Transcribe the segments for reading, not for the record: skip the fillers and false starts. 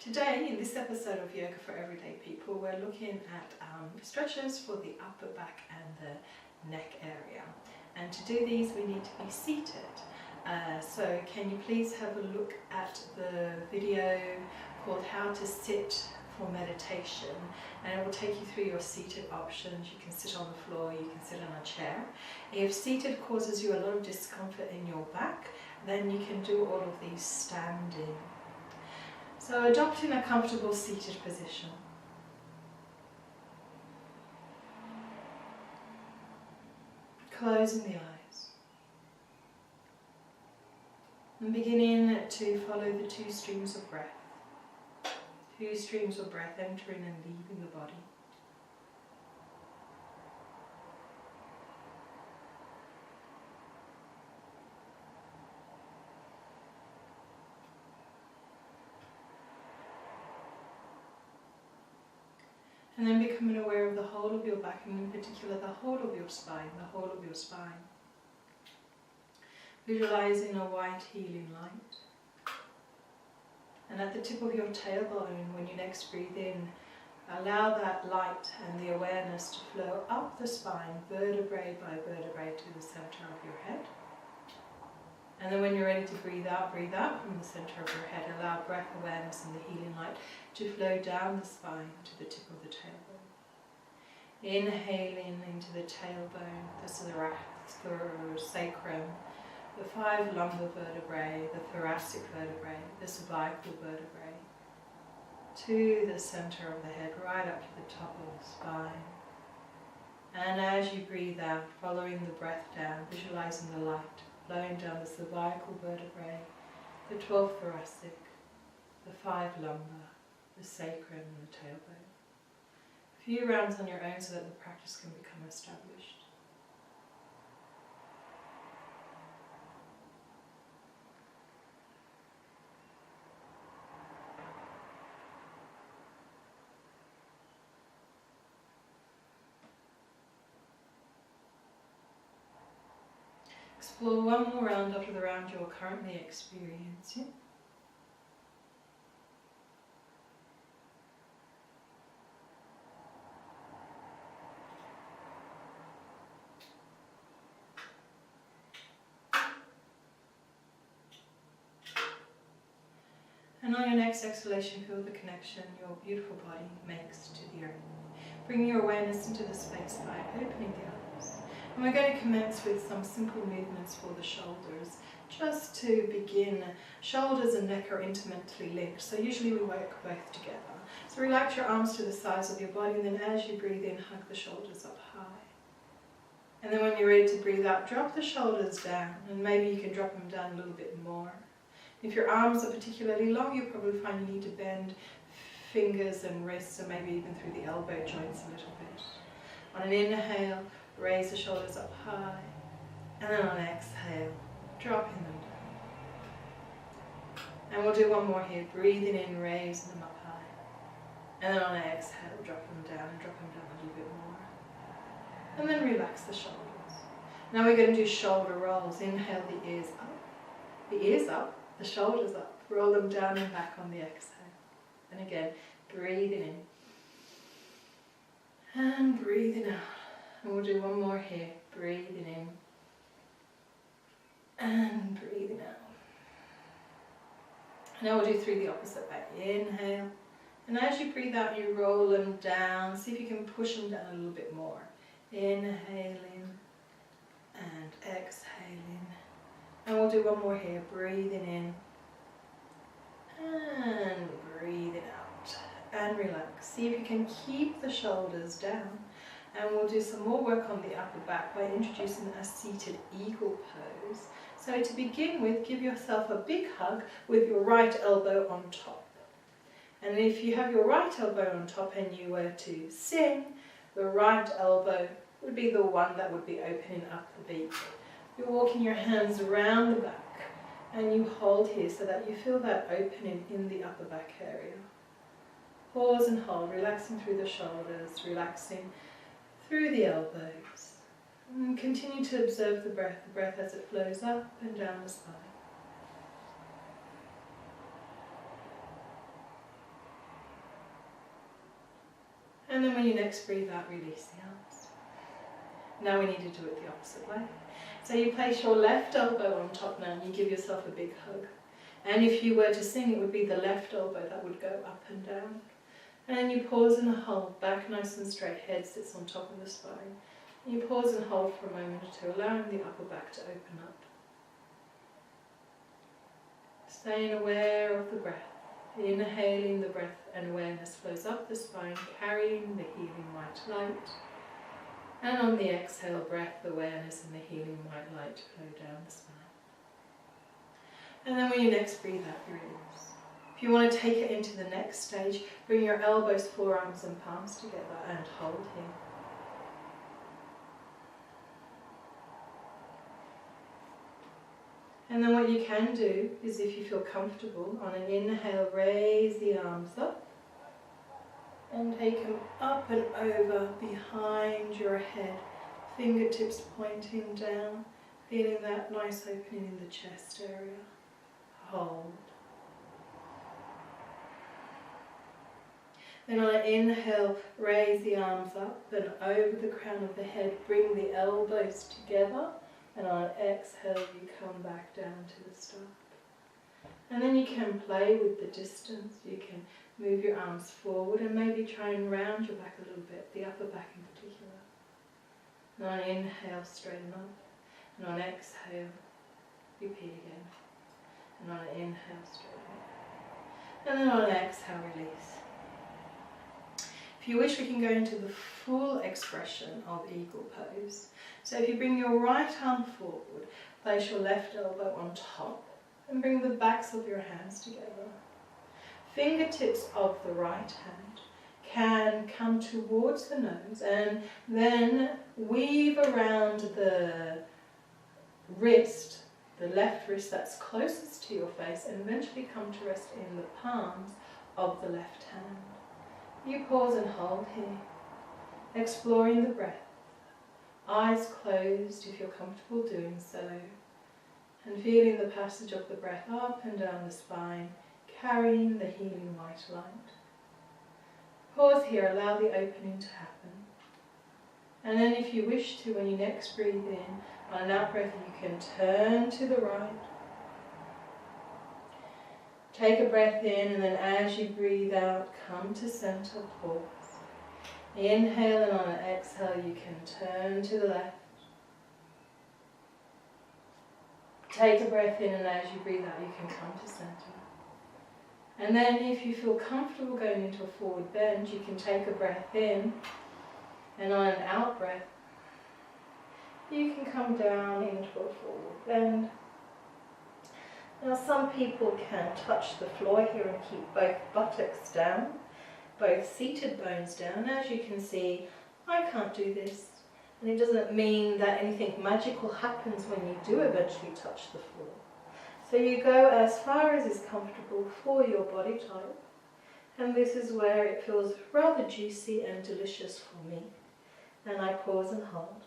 Today, in this episode of Yoga for Everyday People, we're looking at stretches for the upper back and the neck area. And to do these, we need to be seated. So can you please have a look at the video called How to Sit for Meditation, and it will take you through your seated options. You can sit on the floor, you can sit on a chair. If seated causes you a lot of discomfort in your back, then you can do all of these standing. So adopting a comfortable seated position. Closing the eyes. And beginning to follow the two streams of breath. Two streams of breath entering and leaving the body. And then becoming aware of the whole of your back, and in particular the whole of your spine, the whole of your spine. Visualizing a white healing light. And at the tip of your tailbone, when you next breathe in, allow that light and the awareness to flow up the spine, vertebrae by vertebrae, to the center of your head. And then when you're ready to breathe out from the center of your head. Allow breath awareness and the healing light to flow down the spine to the tip of the tailbone. Inhaling into the tailbone, the sacrum, the 5 lumbar vertebrae, the thoracic vertebrae, the cervical vertebrae, to the center of the head, right up to the top of the spine. And as you breathe out, following the breath down, visualizing the light flowing down the cervical vertebrae, the 12 thoracic, the 5 lumbar, the sacrum and the tailbone. A few rounds on your own so that the practice can become established. Explore one more round after the round you're currently experiencing. And on your next exhalation, feel the connection your beautiful body makes to the earth. Bring your awareness into the space by opening the eyes. And we're going to commence with some simple movements for the shoulders. Just to begin, shoulders and neck are intimately linked, so usually we work both together. So relax your arms to the sides of your body, and then as you breathe in, hug the shoulders up high. And then when you're ready to breathe out, drop the shoulders down, and maybe you can drop them down a little bit more. If your arms are particularly long, you'll probably find you need to bend fingers and wrists, and maybe even through the elbow joints a little bit. On an inhale, raise the shoulders up high, and then on exhale, dropping them down. And we'll do one more here, breathing in, raising them up high, and then on exhale, drop them down and drop them down a little bit more. And then relax the shoulders. Now we're going to do shoulder rolls. Inhale, the ears up, the shoulders up, roll them down and back on the exhale. And again, breathing in, and breathing out. And we'll do one more here, breathing in and breathing out. Now we'll do 3 the opposite way. Inhale, and as you breathe out, you roll them down. See if you can push them down a little bit more. Inhaling and exhaling. And we'll do one more here, breathing in and breathing out. And relax. See if you can keep the shoulders down. And we'll do some more work on the upper back by introducing a seated eagle pose. So to begin with, give yourself a big hug with your right elbow on top. And if you have your right elbow on top and you were to sing, the right elbow would be the one that would be opening up the beak. You're walking your hands around the back and you hold here so that you feel that opening in the upper back area. Pause and hold, relaxing through the shoulders, relaxing through the elbows. And continue to observe the breath as it flows up and down the spine. And then when you next breathe out, release the arms. Now we need to do it the opposite way. So you place your left elbow on top now and you give yourself a big hug. And if you were to sing, it would be the left elbow that would go up and down. And then you pause and hold, back nice and straight, head sits on top of the spine. You pause and hold for a moment or two, allowing the upper back to open up. Staying aware of the breath. Inhaling the breath and awareness flows up the spine, carrying the healing white light. And on the exhale, breath, awareness and the healing white light flow down the spine. And then when you next breathe out, you release. If you want to take it into the next stage, bring your elbows, forearms and palms together and hold here. And then what you can do is, if you feel comfortable, on an inhale, raise the arms up and take them up and over behind your head, fingertips pointing down, feeling that nice opening in the chest area. Hold. Then on an inhale, raise the arms up and over the crown of the head, bring the elbows together. And on exhale, you come back down to the stop. And then you can play with the distance. You can move your arms forward and maybe try and round your back a little bit, the upper back in particular. And on inhale, straighten up. And on exhale, repeat again. And on an inhale, straighten up. And then on an exhale, release. If you wish, we can go into the full expression of eagle pose. So if you bring your right arm forward, place your left elbow on top and bring the backs of your hands together. Fingertips of the right hand can come towards the nose and then weave around the wrist, the left wrist that's closest to your face, and eventually come to rest in the palms of the left hand. You pause and hold here, exploring the breath. Eyes closed if you're comfortable doing so, and feeling the passage of the breath up and down the spine, carrying the healing white light. Pause here, allow the opening to happen. And then if you wish to, when you next breathe in, on an out breath you can turn to the right. Take a breath in, and then as you breathe out, come to center, pause. Inhale, and on an exhale you can turn to the left. Take a breath in, and as you breathe out you can come to center. And then if you feel comfortable going into a forward bend, you can take a breath in, and on an out breath you can come down into a forward bend. Now some people can touch the floor here and keep both buttocks down, both seated bones down. As you can see, I can't do this. And it doesn't mean that anything magical happens when you do eventually touch the floor. So you go as far as is comfortable for your body type. And this is where it feels rather juicy and delicious for me. And I pause and hold.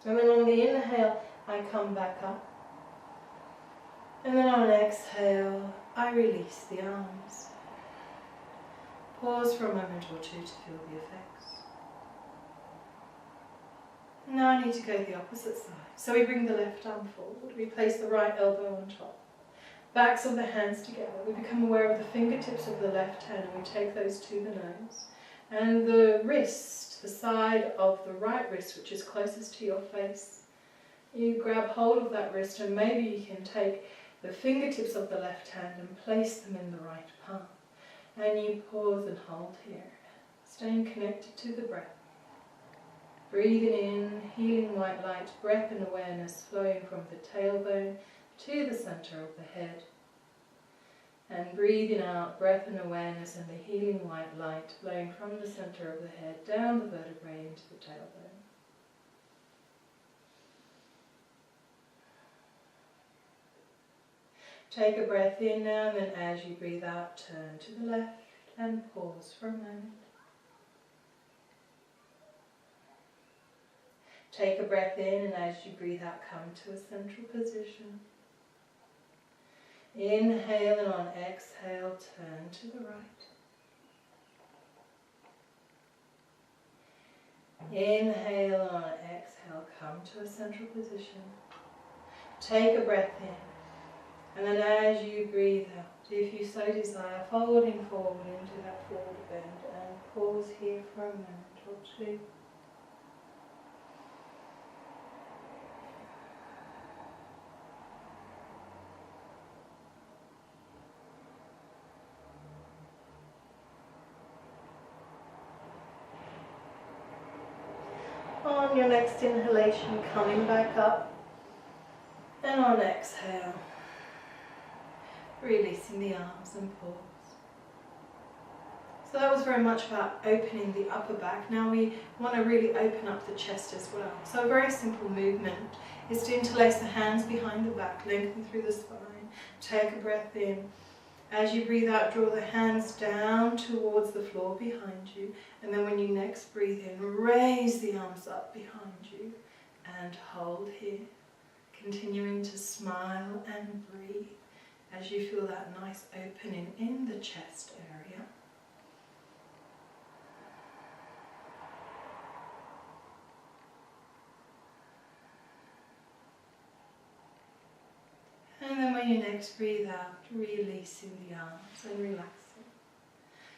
And then on the inhale, I come back up, and then on an exhale, I release the arms. Pause for a moment or two to feel the effects. Now I need to go the opposite side. So we bring the left arm forward, we place the right elbow on top, backs of the hands together. We become aware of the fingertips of the left hand and we take those to the nose. And the wrist, the side of the right wrist, which is closest to your face, you grab hold of that wrist and maybe you can take the fingertips of the left hand and place them in the right palm. And you pause and hold here, staying connected to the breath. Breathing in, healing white light, breath and awareness flowing from the tailbone to the center of the head. And breathing out, breath and awareness and the healing white light flowing from the center of the head down the vertebrae into the tailbone. Take a breath in now, and then as you breathe out, turn to the left and pause for a moment. Take a breath in, and as you breathe out, come to a central position. Inhale, and on exhale, turn to the right. Inhale on exhale, come to a central position. Take a breath in. And then as you breathe out, if you so desire, folding forward into that forward bend and pause here for a minute or two. On your next inhalation, coming back up, and on exhale, releasing the arms and pause. So that was very much about opening the upper back. Now we want to really open up the chest as well. So a very simple movement is to interlace the hands behind the back, lengthen through the spine, take a breath in. As you breathe out, draw the hands down towards the floor behind you, and then when you next breathe in, raise the arms up behind you and hold here, continuing to smile and breathe as you feel that nice opening in the chest area. And then when you next breathe out, releasing the arms and relaxing.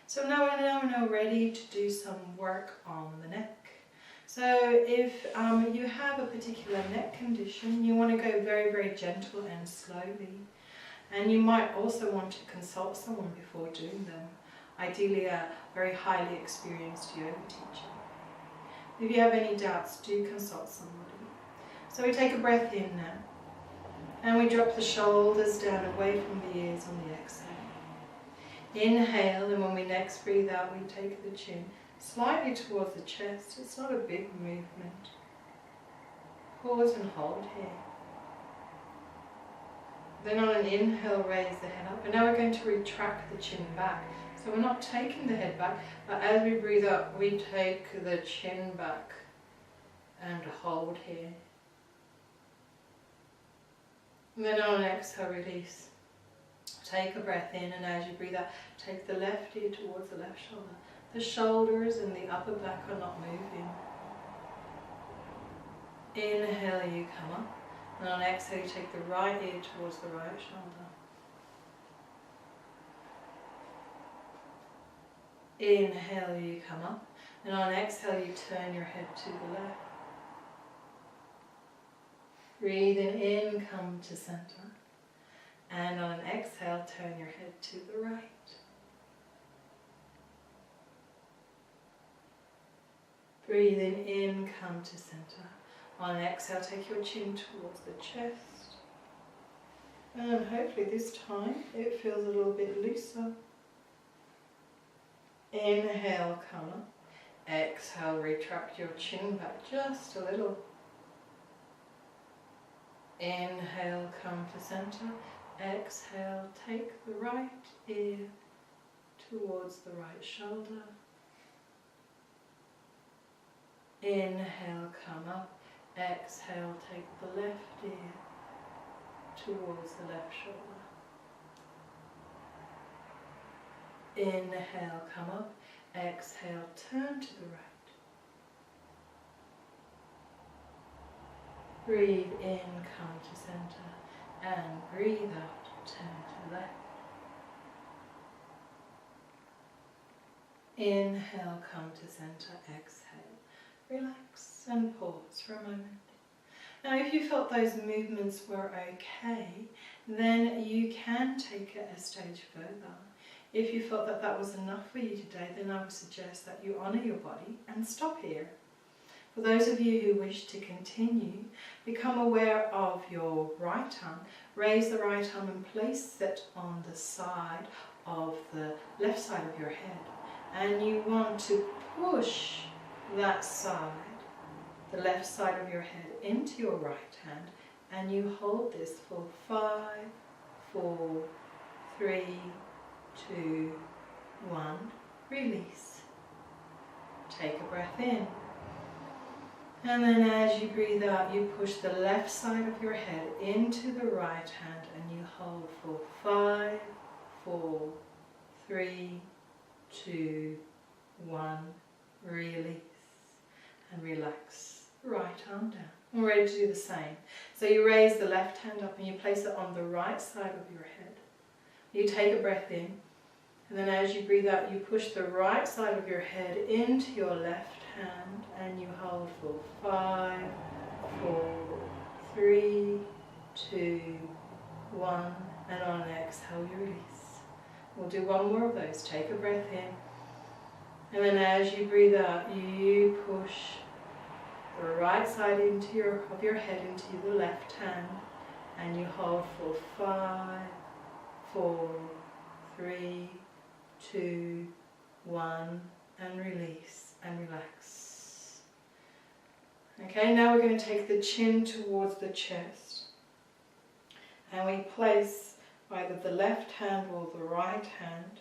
So now we're now ready to do some work on the neck. So if you have a particular neck condition, you want to go very, very gentle and slowly. And you might also want to consult someone before doing them, ideally a very highly experienced yoga teacher. If you have any doubts, do consult somebody. So we take a breath in now. And we drop the shoulders down away from the ears on the exhale. Inhale, and when we next breathe out, we take the chin slightly towards the chest. It's not a big movement. Pause and hold here. Then on an inhale, raise the head up. And now we're going to retract the chin back. So we're not taking the head back, but as we breathe up, we take the chin back and hold here. And then on an exhale, release. Take a breath in, and as you breathe out, take the left ear towards the left shoulder. The shoulders and the upper back are not moving. Inhale, you come up. And on exhale, you take the right ear towards the right shoulder. Inhale, you come up. And on exhale, you turn your head to the left. Breathing in, come to center. And on an exhale, turn your head to the right. Breathing in, come to center. On an exhale, take your chin towards the chest. And hopefully this time it feels a little bit looser. Inhale, come up. Exhale, retract your chin back just a little. Inhale, come to center. Exhale, take the right ear towards the right shoulder. Inhale, come up. Exhale, take the left ear towards the left shoulder. Inhale, come up. Exhale, turn to the right. Breathe in, come to center, and breathe out, turn to the left. Inhale, come to center, exhale. Relax and pause for a moment. Now if you felt those movements were okay, then you can take it a stage further. If you felt that that was enough for you today, then I would suggest that you honour your body and stop here. For those of you who wish to continue, become aware of your right arm. Raise the right arm and place it on the side of the left side of your head. And you want to push that side, the left side of your head, into your right hand. And you hold this for 5, 4, 3, 2, 1. Release. Take a breath in. And then as you breathe out, you push the left side of your head into the right hand and you hold for 5, 4, 3, 2, 1. Release. and relax the right arm down. And we're ready to do the same. So you raise the left hand up and you place it on the right side of your head. You take a breath in, and then as you breathe out, you push the right side of your head into your left hand and you hold for 5, 4, 3, 2, 1, and on an exhale you release. We'll do one more of those. Take a breath in, and then as you breathe out, you push the right side of your head into the left hand, and you hold for 5, 4, 3, 2, 1, and release and relax. Okay, now we're going to take the chin towards the chest, and we place either the left hand or the right hand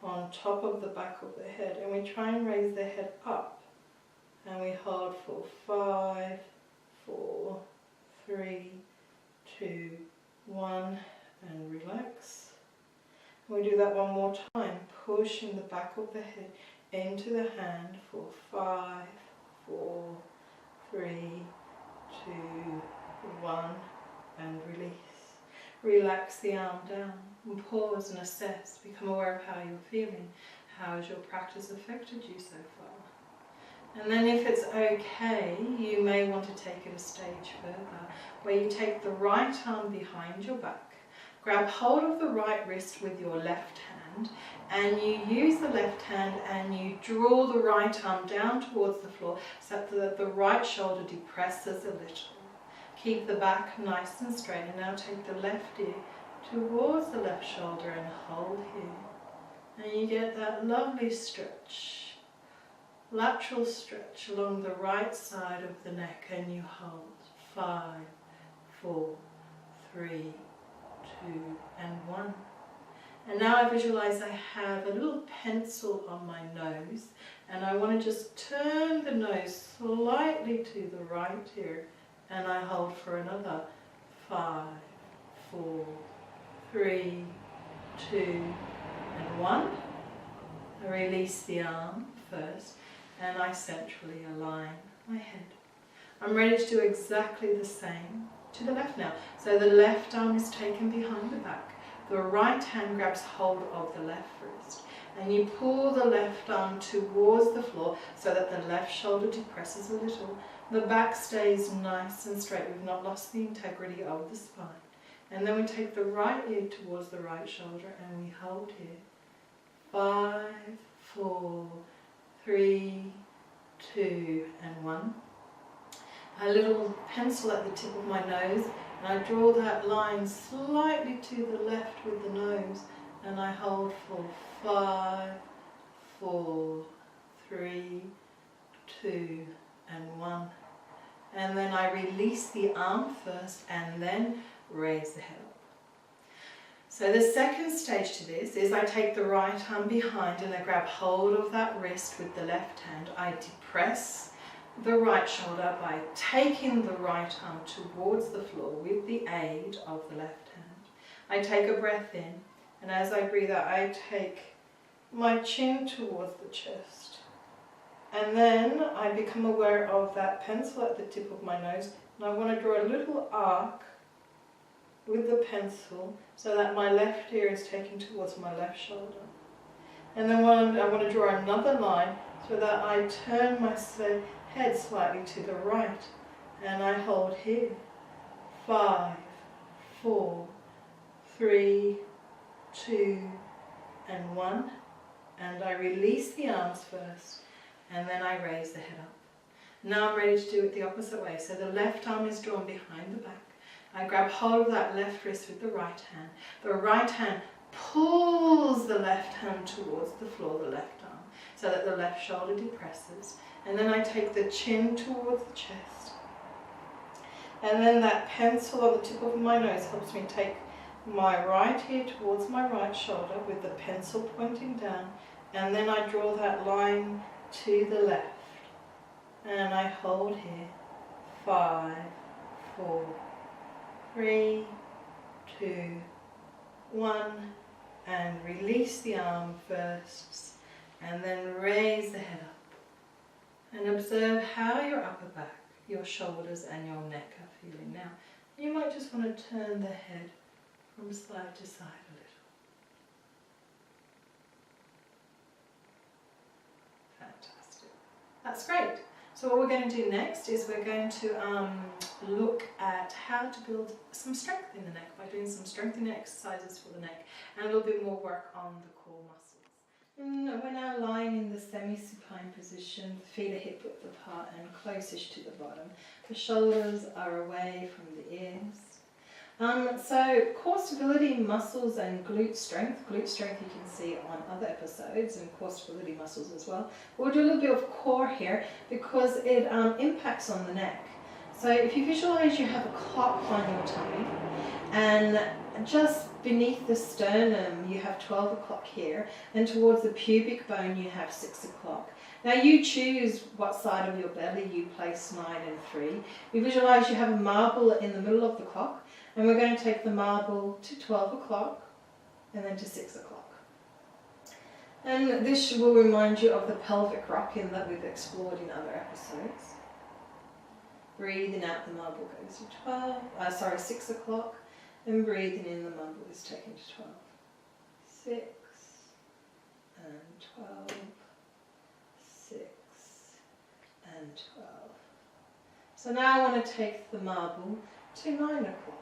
on top of the back of the head, and we try and raise the head up, and we hold for 5, 4, 3, 2, 1, and relax. We do that one more time, pushing the back of the head into the hand for 5, 4, 3, 2, 1, and release. Relax the arm down and pause and assess. Become aware of how you're feeling. How has your practice affected you so far? And then if it's okay, you may want to take it a stage further, where you take the right arm behind your back, grab hold of the right wrist with your left hand, and you use the left hand and you draw the right arm down towards the floor so that the right shoulder depresses a little. Keep the back nice and straight, and now take the left ear towards the left shoulder and hold here. And you get that lovely stretch, lateral stretch along the right side of the neck, and you hold 5, 4, 3, 2, and 1. And now I visualize I have a little pencil on my nose, and I want to just turn the nose slightly to the right here, and I hold for another 5, 4, 3, 2, and 1. I release the arm first, and I centrally align my head. I'm ready to do exactly the same to the left now. So the left arm is taken behind the back. The right hand grabs hold of the left wrist, and you pull the left arm towards the floor so that the left shoulder depresses a little. The back stays nice and straight. We've not lost the integrity of the spine. And then we take the right ear towards the right shoulder and we hold here. 5, 4, 3, 2, and 1. A little pencil at the tip of my nose, and I draw that line slightly to the left with the nose, and I hold for 5, 4, 3, 2, and 1. And then I release the arm first and then raise the head up. So the second stage to this is I take the right arm behind and I grab hold of that wrist with the left hand. I depress the right shoulder by taking the right arm towards the floor with the aid of the left hand. I take a breath in, and as I breathe out, I take my chin towards the chest. And then I become aware of that pencil at the tip of my nose, and I want to draw a little arc with the pencil so that my left ear is taken towards my left shoulder. And then I want to draw another line so that I turn my head slightly to the right, and I hold here. 5, 4, 3, 2, and 1. And I release the arms first, and then I raise the head up. Now I'm ready to do it the opposite way. So the left arm is drawn behind the back. I grab hold of that left wrist with the right hand. The right hand pulls the left hand towards the floor, the left arm, so that the left shoulder depresses. And then I take the chin towards the chest. And then that pencil on the tip of my nose helps me take my right ear towards my right shoulder with the pencil pointing down. And then I draw that line to the left. And I hold here. 5, 4, 3, 2, 1. And release the arm first. And then raise the head up. And observe how your upper back, your shoulders and your neck are feeling now. You might just want to turn the head from side to side a little. Fantastic. That's great. So what we're going to do next is we're going to look at how to build some strength in the neck by doing some strengthening exercises for the neck and a little bit more work on the core muscles. We're now lying in the semi-supine position, the feet are hip width apart and closest to the bottom. The shoulders are away from the ears. So core stability, muscles and glute strength you can see on other episodes, and core stability muscles as well. We'll do a little bit of core here because it impacts on the neck. So if you visualize you have a clock on your tummy and just beneath the sternum you have 12 o'clock here, and towards the pubic bone you have 6 o'clock. Now you choose what side of your belly you place 9 and 3. You visualize you have a marble in the middle of the clock, and we're going to take the marble to 12 o'clock and then to 6 o'clock. And this will remind you of the pelvic rocking that we've explored in other episodes. Breathing out, the marble goes to 6 o'clock, and breathing in, the marble is taken to 12. 6 and 12, 6 and 12. So now I want to take the marble to 9 o'clock.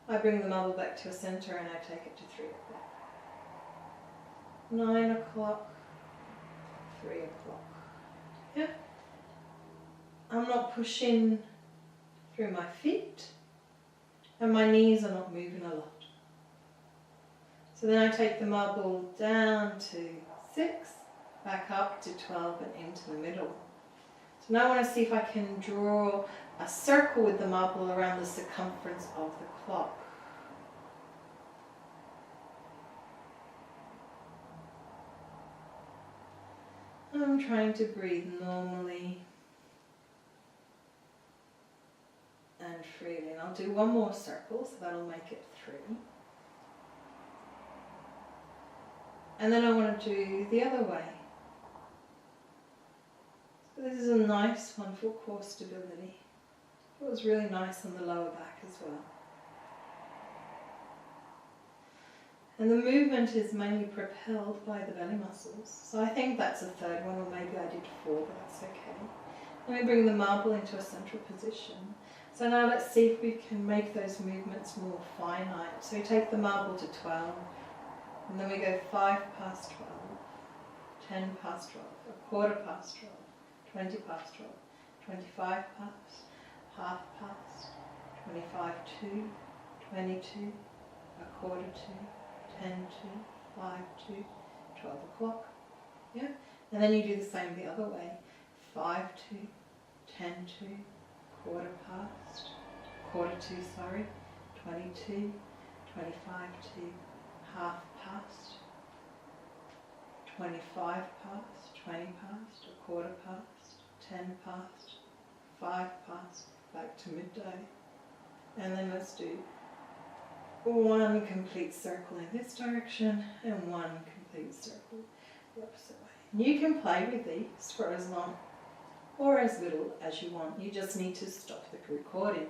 I bring the marble back to a center and I take it to 3 o'clock. 9 o'clock, 3 o'clock. Yeah? I'm not pushing through my feet and my knees are not moving a lot. So then I take the marble down to 6, back up to 12 and into the middle. So now I want to see if I can draw a circle with the marble around the circumference of the clock. I'm trying to breathe normally and freely. And I'll do one more circle, so that'll make it 3. And then I want to do the other way. So this is a nice one for core stability. It was really nice on the lower back as well. And the movement is mainly propelled by the belly muscles. So I think that's a third one, or maybe I did 4, but that's okay. Let me bring the marble into a central position. So now let's see if we can make those movements more finite. So we take the marble to 12, and then we go 5 past 12, 10 past 12, a quarter past 12, 20 past 12, 25 past, half past, 25 to, 22, a quarter to, 10 to, 5 to, 12 o'clock. Yeah? And then you do the same the other way. 5 to, 10 to, quarter to, 22, 25 to, half past, 25 past, 20 past, a quarter past, 10 past, 5 past, back to midday. And then let's do 1 complete circle in this direction and 1 complete circle the opposite way. And you can play with these for as long or as little as you want. You just need to stop the recording.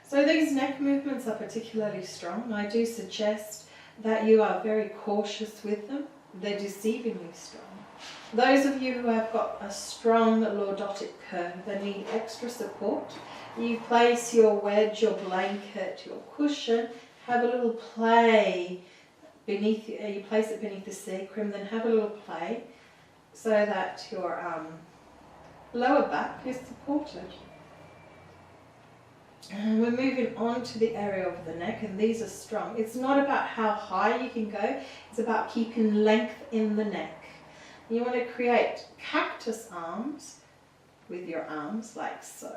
So these neck movements are particularly strong. I do suggest that you are very cautious with them. They're deceivingly strong. Those of you who have got a strong lordotic curve, they need extra support. You place your wedge, your blanket, your cushion, have a little play beneath, you place it beneath the sacrum, then have a little play so that your lower back is supported. And we're moving on to the area of the neck, and these are strong. It's not about how high you can go, it's about keeping length in the neck. You want to create cactus arms with your arms like so.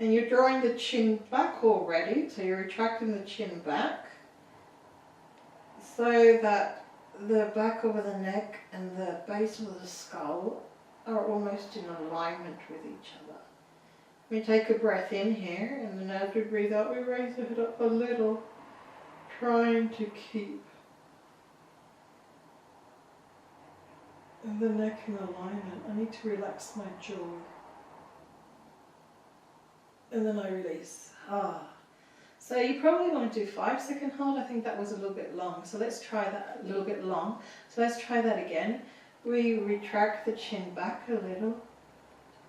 And you're drawing the chin back already, so you're retracting the chin back so that the back of the neck and the base of the skull are almost in alignment with each other. We take a breath in here, and then as we breathe out, we raise the head up a little, trying to keep the neck in alignment. I need to relax my jaw. And then I release. So you probably want to do 5-second hold. I think that was a little bit long. So let's try that a little bit long. So let's try that again. We retract the chin back a little.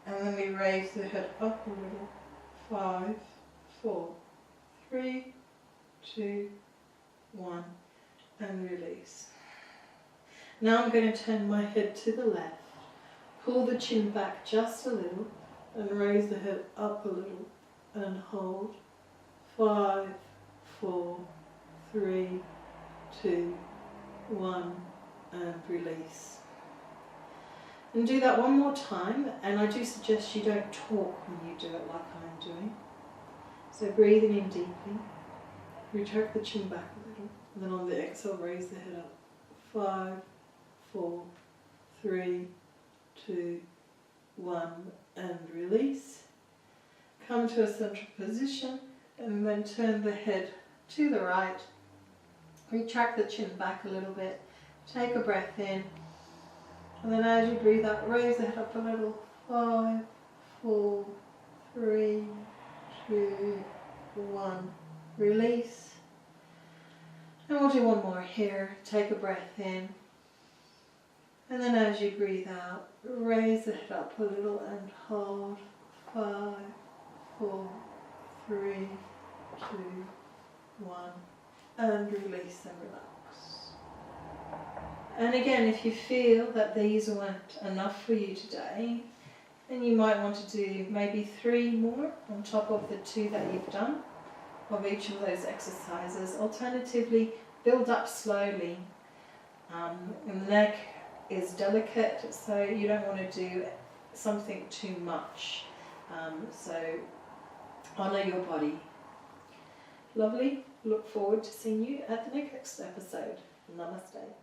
And then we raise the head up a little. 5, 4, 3, 2, 1. And release. Now I'm going to turn my head to the left. Pull the chin back just a little. And raise the head up a little. And hold. 5, 4, 3, 2, 1, and release. And do that one more time, and I do suggest you don't talk when you do it like I'm doing. So breathing in deeply, retract the chin back a little, and then on the exhale raise the head up. 5, 4, 3, 2, 1, and release. Come to a central position. And then turn the head to the right, retract the chin back a little bit, take a breath in, and then as you breathe out, raise the head up a little. 5, 4, 3, 2, 1, release. And we'll do one more here, take a breath in, and then as you breathe out, raise the head up a little and hold. 5, 4, 3, 2, 1, and release and relax. And again, if you feel that these weren't enough for you today, then you might want to do maybe 3 more on top of the 2 that you've done of each of those exercises. Alternatively, build up slowly. And the neck is delicate, so you don't want to do something too much. So honour your body. Lovely. Look forward to seeing you at the next episode. Namaste.